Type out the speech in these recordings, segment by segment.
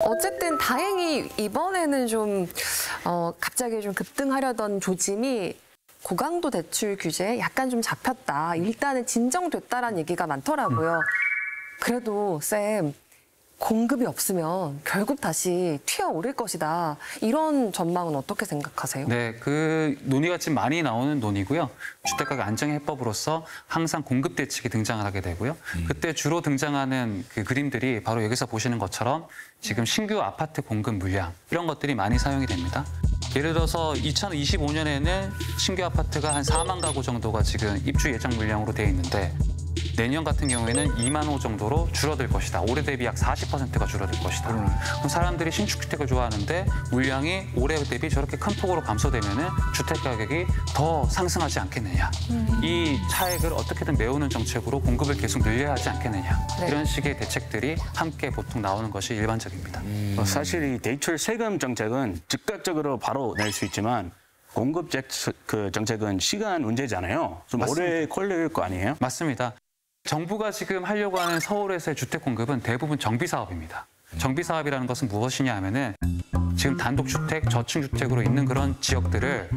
어쨌든 다행히 이번에는 좀 갑자기 좀 급등하려던 조짐이 고강도 대출 규제에 약간 좀 잡혔다. 일단은 진정됐다라는 얘기가 많더라고요. 그래도 쌤, 공급이 없으면 결국 다시 튀어오를 것이다. 이런 전망은 어떻게 생각하세요? 네, 그 논의가 지금 많이 나오는 논의고요. 주택가격 안정 해법으로서 항상 공급 대책이 등장을 하게 되고요. 그때 주로 등장하는 그 그림들이 바로 여기서 보시는 것처럼 지금 신규 아파트 공급 물량 이런 것들이 많이 사용이 됩니다. 예를 들어서 2025년에는 신규 아파트가 한 4만 가구 정도가 지금 입주 예정 물량으로 되어 있는데 내년 같은 경우에는 2만 호 정도로 줄어들 것이다. 올해 대비 약 40%가 줄어들 것이다. 그럼 사람들이 신축주택을 좋아하는데 물량이 올해 대비 저렇게 큰 폭으로 감소되면 주택 가격이 더 상승하지 않겠느냐. 이 차액을 어떻게든 메우는 정책으로 공급을 계속 늘려야 하지 않겠느냐. 네. 이런 식의 대책들이 함께 보통 나오는 것이 일반적입니다. 사실 이 대출 세금 정책은 즉각적으로 바로 낼 수 있지만 공급 정책은 시간 문제잖아요. 좀 맞습니다. 오래 걸릴 거 아니에요? 맞습니다. 정부가 지금 하려고 하는 서울에서의 주택 공급은 대부분 정비 사업입니다. 정비 사업이라는 것은 무엇이냐 하면은 지금 단독주택, 저층주택으로 있는 그런 지역들을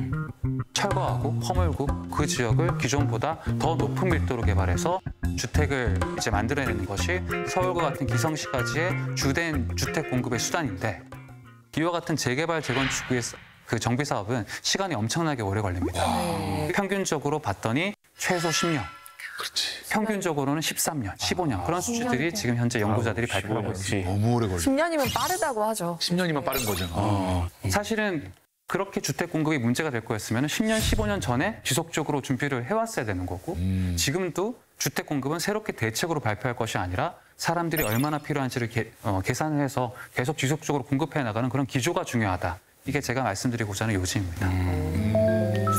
철거하고 허물고 그 지역을 기존보다 더 높은 밀도로 개발해서 주택을 이제 만들어내는 것이 서울과 같은 기성시가지의 주된 주택 공급의 수단인데 이와 같은 재개발, 재건축의 그 정비 사업은 시간이 엄청나게 오래 걸립니다. 평균적으로 봤더니 최소 10년. 그렇지. 평균적으로는 13년, 15년 그런 수치들이 지금 현재 연구자들이 발표하고 있습니다. 너무 오래 걸려. 10년이면 빠르다고 하죠. 10년이면 빠른 거죠. 사실은 그렇게 주택 공급이 문제가 될 거였으면 10년, 15년 전에 지속적으로 준비를 해왔어야 되는 거고 지금도 주택 공급은 새롭게 대책으로 발표할 것이 아니라 사람들이 얼마나 필요한지를 계산을 해서 계속 지속적으로 공급해 나가는 그런 기조가 중요하다. 이게 제가 말씀드리고자 하는 요지입니다.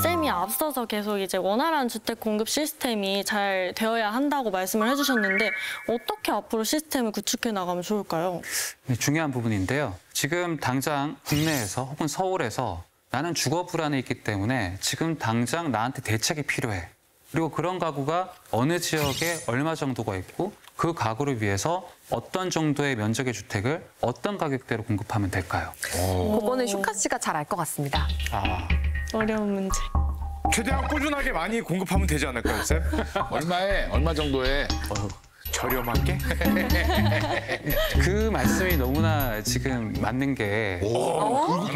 쌤이 앞서서 계속 이제 원활한 주택 공급 시스템이 잘 되어야 한다고 말씀을 해주셨는데 어떻게 앞으로 시스템을 구축해 나가면 좋을까요? 네, 중요한 부분인데요. 지금 당장 국내에서 혹은 서울에서 나는 주거 불안에 있기 때문에 지금 당장 나한테 대책이 필요해. 그리고 그런 가구가 어느 지역에 얼마 정도가 있고 그 가구를 위해서 어떤 정도의 면적의 주택을 어떤 가격대로 공급하면 될까요? 그거는 슈카 씨가 잘 알 것 같습니다. 어려운 문제. 최대한 꾸준하게 많이 공급하면 되지 않을까요, 쌤? 얼마 정도에? 저렴하게? 그 말씀이 너무나 지금 맞는 게 너무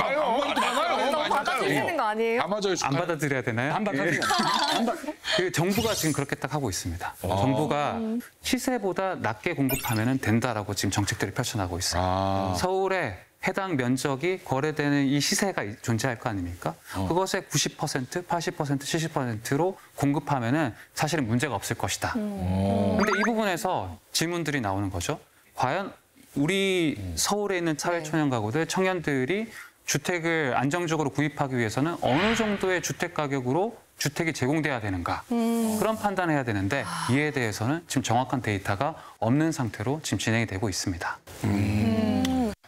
받아들이는 거 아니에요? 다 맞아요. 안 받아들여야 되나요? 그 정부가 지금 그렇게 딱 하고 있습니다. 정부가 시세보다 낮게 공급하면 된다라고 지금 정책들을 펼쳐나가고 있어요. 서울에 해당 면적이 거래되는 이 시세가 존재할 거 아닙니까? 그것의 90%, 80%, 70%로 공급하면은 사실은 문제가 없을 것이다. 근데 이 부분에서 질문들이 나오는 거죠. 과연 우리 서울에 있는 사회초년 가구들, 청년들이 주택을 안정적으로 구입하기 위해서는 어느 정도의 주택 가격으로 주택이 제공돼야 되는가 그런 판단을 해야 되는데 이에 대해서는 지금 정확한 데이터가 없는 상태로 지금 진행이 되고 있습니다.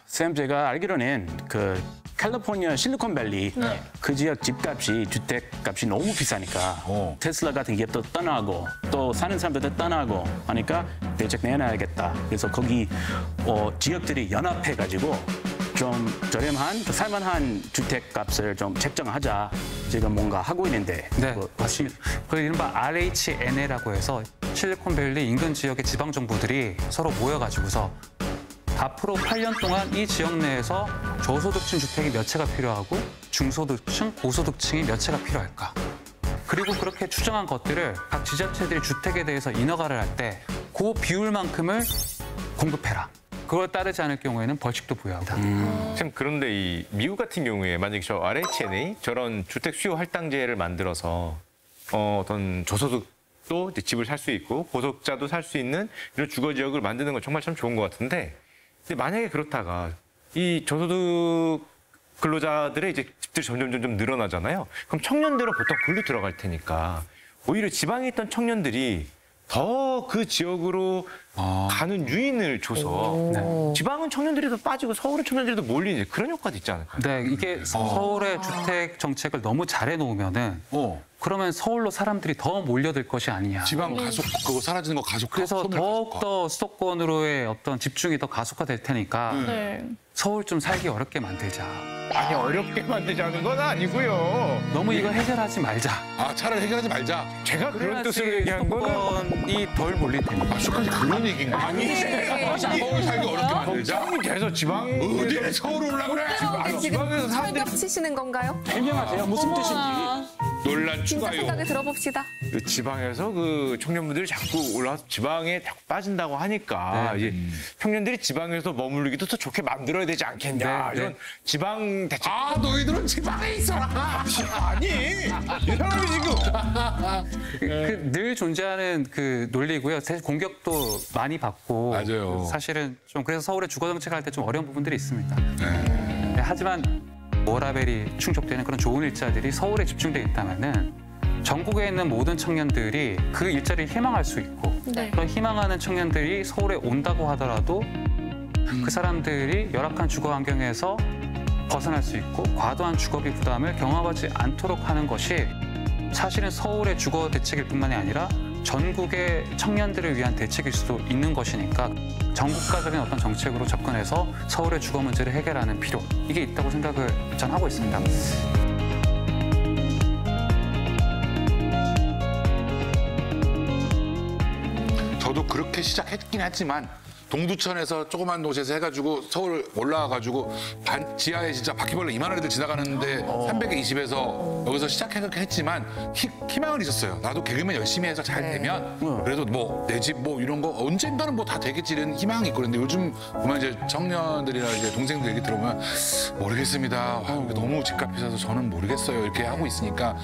쌤, 제가 알기로는 그 캘리포니아 실리콘밸리 그 지역 집값이 주택값이 너무 비싸니까 테슬라 같은 기업도 떠나고 또 사는 사람들도 떠나고 하니까 대책 내놔야겠다. 그래서 거기 지역들이 연합해가지고 좀 저렴한 살만한 주택값을 좀 책정하자 지금 뭔가 하고 있는데. 네, 맞습니다. 그 이른바 RHNA라고 해서 실리콘밸리 인근 지역의 지방 정부들이 서로 모여가지고서 앞으로 8년 동안 이 지역 내에서 저소득층 주택이 몇 채가 필요하고 중소득층, 고소득층이 몇 채가 필요할까. 그리고 그렇게 추정한 것들을 각 지자체들이 주택에 대해서 인허가를 할 때 그 비율만큼을 공급해라. 그걸 따르지 않을 경우에는 벌칙도 부여합니다. 쌤, 그런데 이 미국 같은 경우에 만약에 저 RHNA 저런 주택 수요 할당제를 만들어서 어떤 저소득도 이제 집을 살 수 있고 고소득자도 살 수 있는 이런 주거 지역을 만드는 건 정말 참 좋은 것 같은데 근데 만약에 그렇다가 이 저소득 근로자들의 이제 집들이 점점 늘어나잖아요. 그럼 청년들은 보통 글로 들어갈 테니까 오히려 지방에 있던 청년들이 더 그 지역으로 가는 유인을 줘서 지방은 청년들이 더 빠지고 서울은 청년들이 더 몰리는 그런 효과도 있지 않을까요? 네, 이게 서울의 주택 정책을 너무 잘해 놓으면은 그러면 서울로 사람들이 더 몰려들 것이 아니냐. 지방 가속 그거 사라지는 거 가속. 그래서 더욱더 수도권으로의 어떤 집중이 더 가속화될 테니까 서울 좀 살기 어렵게 만들자. 아니 어렵게 만들자는 건 아니고요. 너무 이거 해결하지 말자. 아, 차라리 해결하지 말자. 제가 그런 그래야지 뜻으로 얘기한 거는 수도권이 덜 몰릴 테니까. 아직까지 그런 얘기인가? 아니. 서울 살기 어렵게 만들자. 걱정이 돼서 지방 어디에 서울 올라 그래? 지금 지방에서 사람들이 철벽 치시는 건가요? 해명하세요. 무슨 뜻인지. 논란 진짜 추가요. 생각을 들어봅시다. 그 지방에서 그 청년분들이 자꾸 올라와서 지방에 자꾸 빠진다고 하니까 네. 이제 청년들이 지방에서 머무르기도 더 좋게 만들어야 되지 않겠냐 네, 이런 네. 지방 대책. 아, 너희들은 지방에 있어라. 아니 이 사람이 지금 늘 존재하는 그 논리고요. 사실 공격도 많이 받고 맞아요. 사실은 좀 그래서 서울에 주거 정책할 때 좀 어려운 부분들이 있습니다. 네, 하지만 워라벨이 충족되는 그런 좋은 일자리들이 서울에 집중돼 있다면은 전국에 있는 모든 청년들이 그 일자리를 희망할 수 있고 네. 그런 희망하는 청년들이 서울에 온다고 하더라도 그 사람들이 열악한 주거 환경에서 벗어날 수 있고 과도한 주거비 부담을 경험하지 않도록 하는 것이 사실은 서울의 주거 대책일 뿐만이 아니라 전국의 청년들을 위한 대책일 수도 있는 것이니까 전국가적인 어떤 정책으로 접근해서 서울의 주거 문제를 해결하는 필요 이게 있다고 생각을 전 하고 있습니다. 저도 그렇게 시작했긴 했지만 동두천에서 조그만 도시에서 해가지고 서울 올라와가지고 지하에 진짜 바퀴벌레 이만한 애들 지나가는데 320에서 여기서 시작했지만 희망은 있었어요. 나도 개그맨 열심히 해서 잘 되면 그래도 뭐 내 집 뭐 이런 거 언젠가는 뭐 다 되겠지 이런 희망이 있고 그런데 요즘 보면 이제 청년들이나 이제 동생들 얘기 들어보면 모르겠습니다. 이게 너무 집값 비싸서 저는 모르겠어요. 이렇게 하고 있으니까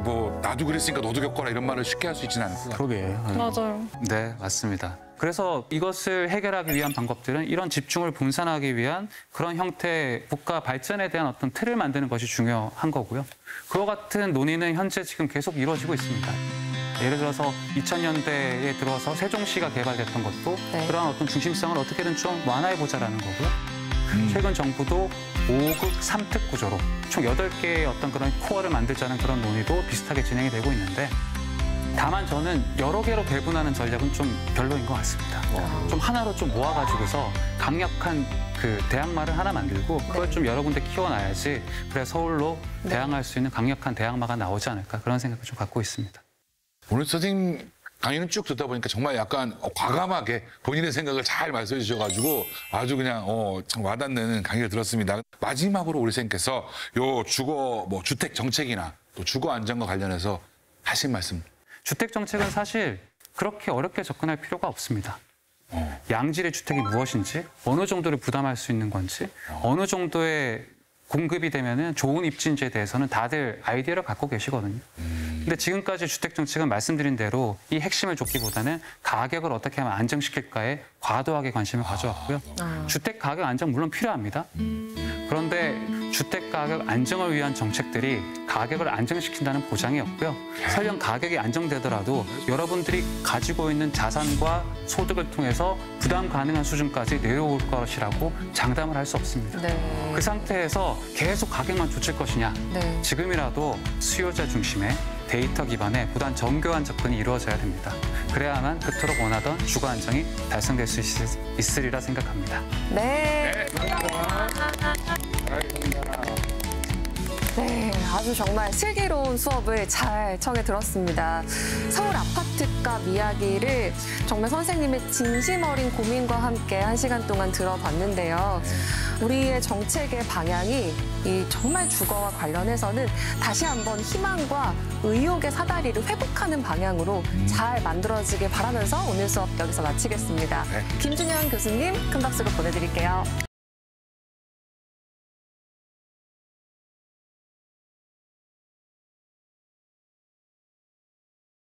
뭐 나도 그랬으니까 너도 겪어라 이런 말을 쉽게 할 수 있지는 않을 것 같아요. 그러게. 맞아요. 네, 맞습니다. 그래서 이것을 해결하기 위한 방법들은 이런 집중을 분산하기 위한 그런 형태의 국가 발전에 대한 어떤 틀을 만드는 것이 중요한 거고요. 그와 같은 논의는 현재 지금 계속 이루어지고 있습니다. 예를 들어서 2000년대에 들어서 세종시가 개발됐던 것도 네. 그러한 어떤 중심성을 어떻게든 좀 완화해보자라는 거고요. 최근 정부도 5급 3특 구조로 총 8개의 어떤 그런 코어를 만들자는 그런 논의도 비슷하게 진행이 되고 있는데 다만 저는 여러 개로 배분하는 전략은 좀 별로인 것 같습니다. 좀 하나로 좀 모아가지고서 강력한 그 대항마를 하나 만들고 그걸 좀 여러 군데 키워놔야지 그래 서울로 대항할 수 있는 강력한 대항마가 나오지 않을까 그런 생각을 좀 갖고 있습니다. 오늘 선생님 강의는 쭉 듣다 보니까 정말 약간 과감하게 본인의 생각을 잘 말씀해 주셔가지고 아주 그냥 참 와닿는 강의를 들었습니다. 마지막으로 우리 선생님께서 요 주거 뭐 주택 정책이나 또 주거 안정과 관련해서 하신 말씀. 주택 정책은 사실 그렇게 어렵게 접근할 필요가 없습니다. 양질의 주택이 무엇인지, 어느 정도를 부담할 수 있는 건지, 어느 정도의 공급이 되면은 좋은 입지인지에 대해서는 다들 아이디어를 갖고 계시거든요. 근데 지금까지 주택 정책은 말씀드린 대로 이 핵심을 줬기보다는 가격을 어떻게 하면 안정시킬까에 과도하게 관심을 가져왔고요. 주택 가격 안정 물론 필요합니다. 그런데 주택 가격 안정을 위한 정책들이 가격을 안정시킨다는 보장이 없고요. 설령 가격이 안정되더라도 여러분들이 가지고 있는 자산과 소득을 통해서 부담 가능한 수준까지 내려올 것이라고 장담을 할 수 없습니다. 네. 그 상태에서 계속 가격만 쫓을 것이냐. 네. 지금이라도 수요자 중심의 데이터 기반의 보단 정교한 접근이 이루어져야 됩니다. 그래야만 그토록 원하던 주거 안정이 달성될 수 있으리라 생각합니다. 네. 네, 아주 정말 슬기로운 수업을 잘 청해 들었습니다. 서울 아파트값 이야기를 정말 선생님의 진심 어린 고민과 함께 1시간 동안 들어봤는데요. 우리의 정책의 방향이 이 정말 주거와 관련해서는 다시 한번 희망과 의욕의 사다리를 회복하는 방향으로 잘 만들어지길 바라면서 오늘 수업 여기서 마치겠습니다. 김준현 교수님 큰 박수로 보내드릴게요.